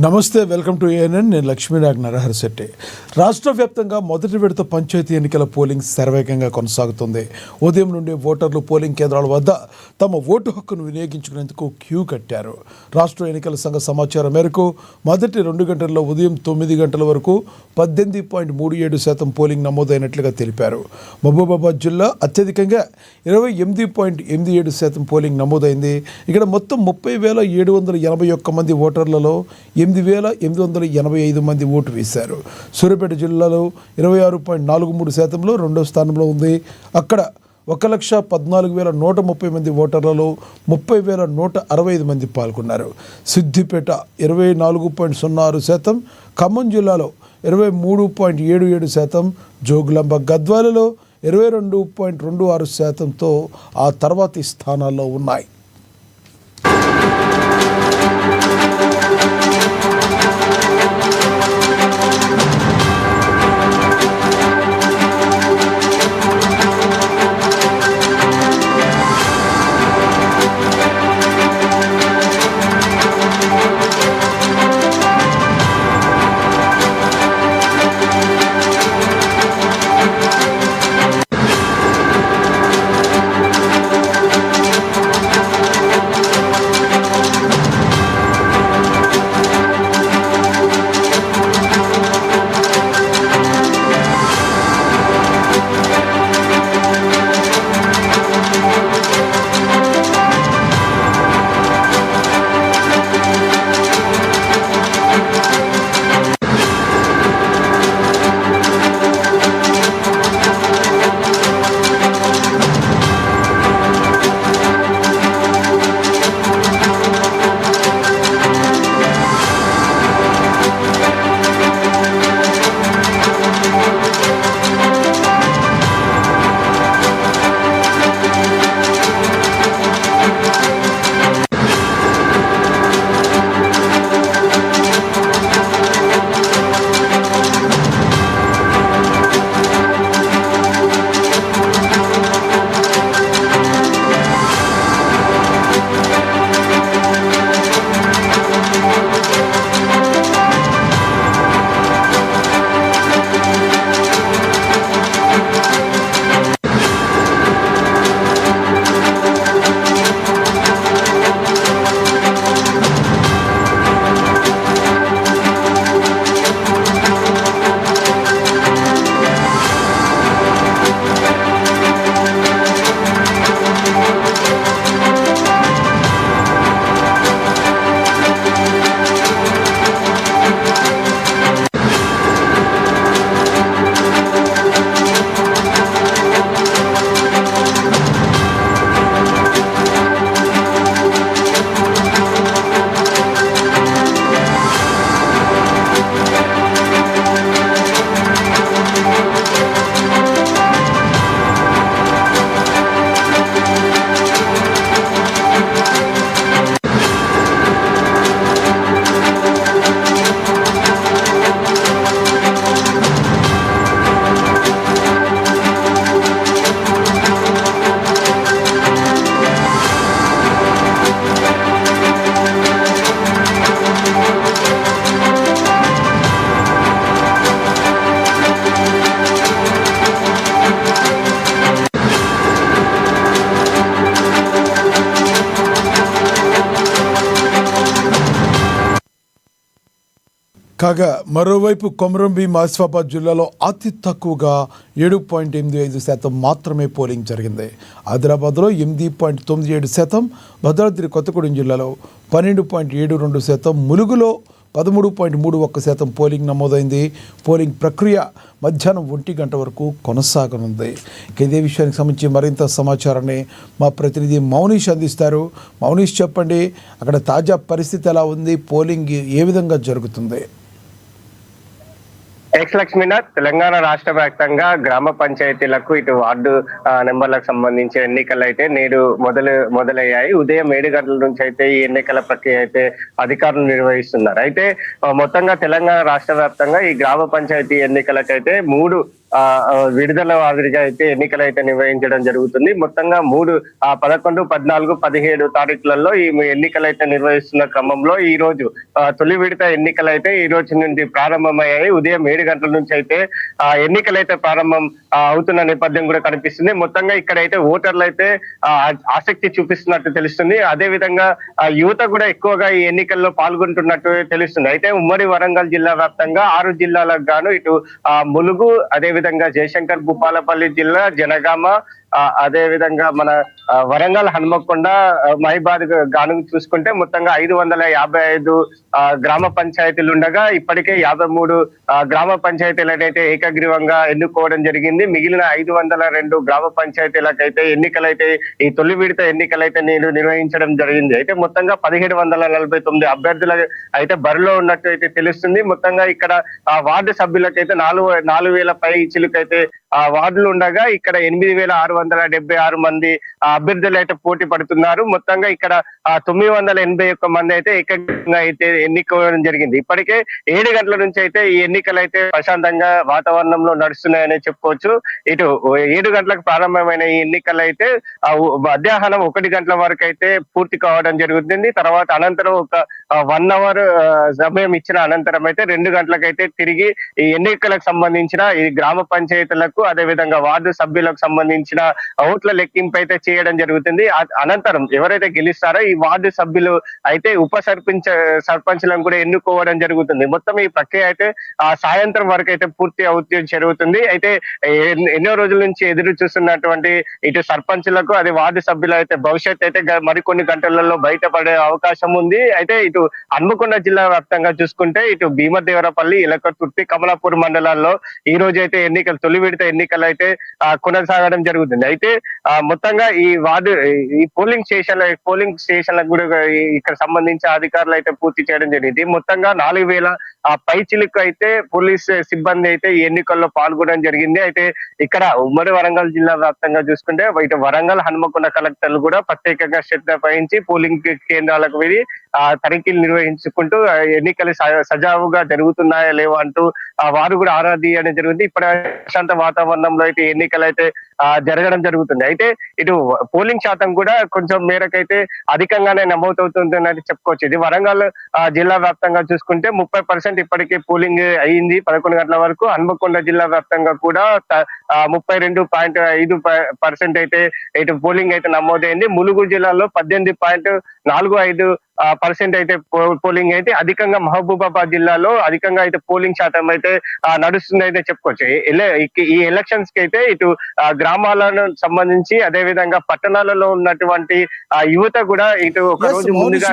నమస్తే, welcome to ANN. నేను లక్ష్మీనాగ్ నరహరిశెట్టి. రాష్ట్ర వ్యాప్తంగా మొదటి విడత పంచాయతీ ఎన్నికల పోలింగ్ శరవేగంగా కొనసాగుతుంది. ఉదయం నుండి ఓటర్లు పోలింగ్ కేంద్రాల వద్ద తమ ఓటు హక్కును వినియోగించుకునేందుకు క్యూ కట్టారు. రాష్ట్ర ఎన్నికల సంఘ సమాచారం మేరకు మొదటి 2 గంటల్లో ఉదయం 9 గంటల వరకు 18.37% పోలింగ్ నమోదైనట్లుగా తెలిపారు. మహబూబాబాద్ జిల్లా అత్యధికంగా 28.87% పోలింగ్ నమోదైంది. ఇక్కడ మొత్తం 30,781 మంది ఓటర్లలో 8,885 మంది ఓటు వేశారు. సూర్యాపేట జిల్లాలో 26.43%లో రెండో స్థానంలో ఉంది. అక్కడ 1,14,130 మంది ఓటర్లలో 30,165 మంది పాల్గొన్నారు. సిద్దిపేట 24.06%, ఖమ్మం జిల్లాలో 23.77%, జోగులాంబ గద్వాలలో 22.26%తో ఆ తర్వాతి స్థానాల్లో ఉన్నాయి. కాగా మరోవైపు కొమరంభీం ఆసిఫాబాద్ జిల్లాలో అతి తక్కువగా 7.85% మాత్రమే పోలింగ్ జరిగింది. ఆదిలాబాద్లో 8.97%, భద్రాద్రి కొత్తగూడెం జిల్లాలో 12.72%, ములుగులో 13.31% పోలింగ్ నమోదైంది. పోలింగ్ ప్రక్రియ మధ్యాహ్నం 1 గంట వరకు కొనసాగనుంది. ఇదే విషయానికి సంబంధించి మరింత సమాచారాన్ని మా ప్రతినిధి మౌనీష్ అందిస్తారు. మౌనీష్, చెప్పండి, అక్కడ తాజా పరిస్థితి ఎలా ఉంది? పోలింగ్ ఏ విధంగా జరుగుతుంది? లక్ష్మీనాథ్, తెలంగాణ రాష్ట్ర వ్యాప్తంగా గ్రామ పంచాయతీలకు ఇటు వార్డు నెంబర్లకు సంబంధించిన ఎన్నికలు అయితే నేడు మొదలయ్యాయి. ఉదయం 7 గంటల నుంచి అయితే ఈ ఎన్నికల ప్రక్రియ అయితే అధికారులు నిర్వహిస్తున్నారు. అయితే మొత్తంగా తెలంగాణ రాష్ట్ర వ్యాప్తంగా ఈ గ్రామ పంచాయతీ ఎన్నికలకైతే 3 విడుదల మాదిరిగా అయితే ఎన్నికలు అయితే నిర్వహించడం జరుగుతుంది. మొత్తంగా 11, 14, 17 తారీఖులలో ఈ ఎన్నికలు అయితే నిర్వహిస్తున్న క్రమంలో ఈ రోజు తొలి విడత ఎన్నికలు అయితే ఈ రోజు నుండి ప్రారంభమయ్యాయి. ఉదయం 7 గంటల నుంచి అయితే ఎన్నికలైతే ప్రారంభం అవుతున్న నేపథ్యం కూడా కనిపిస్తుంది. మొత్తంగా ఇక్కడైతే ఓటర్లు అయితే ఆసక్తి చూపిస్తున్నట్టు తెలుస్తుంది. అదే విధంగా యువత కూడా ఎక్కువగా ఈ ఎన్నికల్లో పాల్గొంటున్నట్టు తెలుస్తుంది. అయితే ఉమ్మడి వరంగల్ జిల్లా వ్యాప్తంగా 6 జిల్లాలకు గాను ఇటు ములుగు, అదే విధంగా జయశంకర్ భూపాలపల్లి జిల్లా, జనగామ, అదే విధంగా మన వరంగల్, హన్మకొండ, మహిబాద్ గాను చూసుకుంటే మొత్తంగా 555 గ్రామ పంచాయతీలు ఉండగా ఇప్పటికే 53 గ్రామ పంచాయతీలనైతే ఏకగ్రీవంగా ఎన్నుకోవడం జరిగింది. మిగిలిన 502 గ్రామ పంచాయతీలకైతే ఎన్నికలైతే ఈ తొలి విడత ఎన్నికలైతే నిర్వహించడం జరిగింది. అయితే మొత్తంగా 1749 అభ్యర్థులు అయితే బరిలో ఉన్నట్టు అయితే తెలుస్తుంది. మొత్తంగా ఇక్కడ వార్డు సభ్యులకైతే 4,000 పై చిలుకైతే వార్డులు ఉండగా ఇక్కడ 8,676 మంది అభ్యర్థులు అయితే పోటీ పడుతున్నారు. మొత్తంగా ఇక్కడ 981 మంది అయితే ఏకంగా అయితే ఎన్నుకోవడం జరిగింది. ఇప్పటికే 7 గంటల నుంచి అయితే ఈ ఎన్నికలు అయితే ప్రశాంతంగా వాతావరణంలో నడుస్తున్నాయని చెప్పుకోవచ్చు. ఇటు 7 గంటలకు ప్రారంభమైన ఈ ఎన్నికలు అయితే మధ్యాహ్నం 1 గంటల వరకు అయితే పూర్తి కావడం జరుగుతుంది. తర్వాత అనంతరం ఒక 1 అవర్ సమయం ఇచ్చిన అనంతరం అయితే 2 గంటలకైతే తిరిగి ఈ ఎన్నికలకు సంబంధించిన ఈ గ్రామ పంచాయతీలకు, అదే విధంగా వార్డు సభ్యులకు సంబంధించిన ఓట్ల లెక్కింపు అయితే చేయడం జరుగుతుంది. అనంతరం ఎవరైతే గెలుస్తారో ఈ వార్డు సభ్యులు అయితే ఉప సర్పంచ్లను కూడా ఎన్నుకోవడం జరుగుతుంది. మొత్తం ఈ ప్రక్రియ అయితే సాయంత్రం వరకు అయితే పూర్తి అవుతూ జరుగుతుంది. అయితే ఎన్నో రోజుల నుంచి ఎదురు చూస్తున్నటువంటి ఇటు సర్పంచ్లకు, అది వార్డు సభ్యులు అయితే భవిష్యత్ అయితే మరికొన్ని గంటలలో బయటపడే అవకాశం ఉంది. అయితే ఇటు హన్మకొండ జిల్లా వ్యాప్తంగా చూసుకుంటే ఇటు భీమదేవరపల్లి, ఎలకతుర్తి, కమలాపూర్ మండలాల్లో ఈ రోజు అయితే తొలి విడత ఎన్నికలు అయితే కొనసాగడం జరుగుతుంది. అయితే మొత్తంగా ఈ పోలింగ్ స్టేషన్లకు కూడా ఇక్కడ సంబంధించి అధికారులు అయితే పూర్తి చేయడం జరిగింది. మొత్తంగా 4,000 పై చిలుకు అయితే పోలీస్ సిబ్బంది అయితే ఈ ఎన్నికల్లో పాల్గొనడం జరిగింది. అయితే ఇక్కడ ఉమ్మడి వరంగల్ జిల్లా వ్యాప్తంగా చూసుకుంటే ఇటు వరంగల్, హన్మకొండ కలెక్టర్లు కూడా ప్రత్యేకంగా శ్రద్ధ వహించి పోలింగ్ కేంద్రాలకు వెళ్ళి తనిఖీలు నిర్వహించుకుంటూ ఎన్నికలు సజావుగా జరుగుతున్నాయా లేవో అంటూ వారు కూడా ఆరా తీయడం జరుగుతుంది. ఇప్పుడు ప్రశాంత వాతావరణంలో అయితే ఎన్నికలు అయితే జరగడం జరుగుతుంది. అయితే ఇటు పోలింగ్ శాతం కూడా కొంచెం మేరకైతే అధికంగానే నమోదవుతుందని చెప్పుకోవచ్చు. ఇది వరంగల్ జిల్లా వ్యాప్తంగా చూసుకుంటే 30% ఇప్పటికే పోలింగ్ అయ్యింది 11 గంటల వరకు. హన్మకొండ జిల్లా వ్యాప్తంగా కూడా 32.5% అయితే ఇటు పోలింగ్ అయితే నమోదైంది. ములుగు జిల్లాలో 18.45% అయితే పోలింగ్ అయితే అధికంగా మహబూబాబాద్ జిల్లాలో అధికంగా అయితే పోలింగ్ శాతం అయితే నడుస్తుంది అయితే చెప్పుకోవచ్చు. ఈ ఎలక్షన్స్ కి అయితే ఇటు గ్రామాలను సంబంధించి, అదే విధంగా పట్టణాలలో ఉన్నటువంటి యువత కూడా ఇటు ఒక రోజు ముందుగా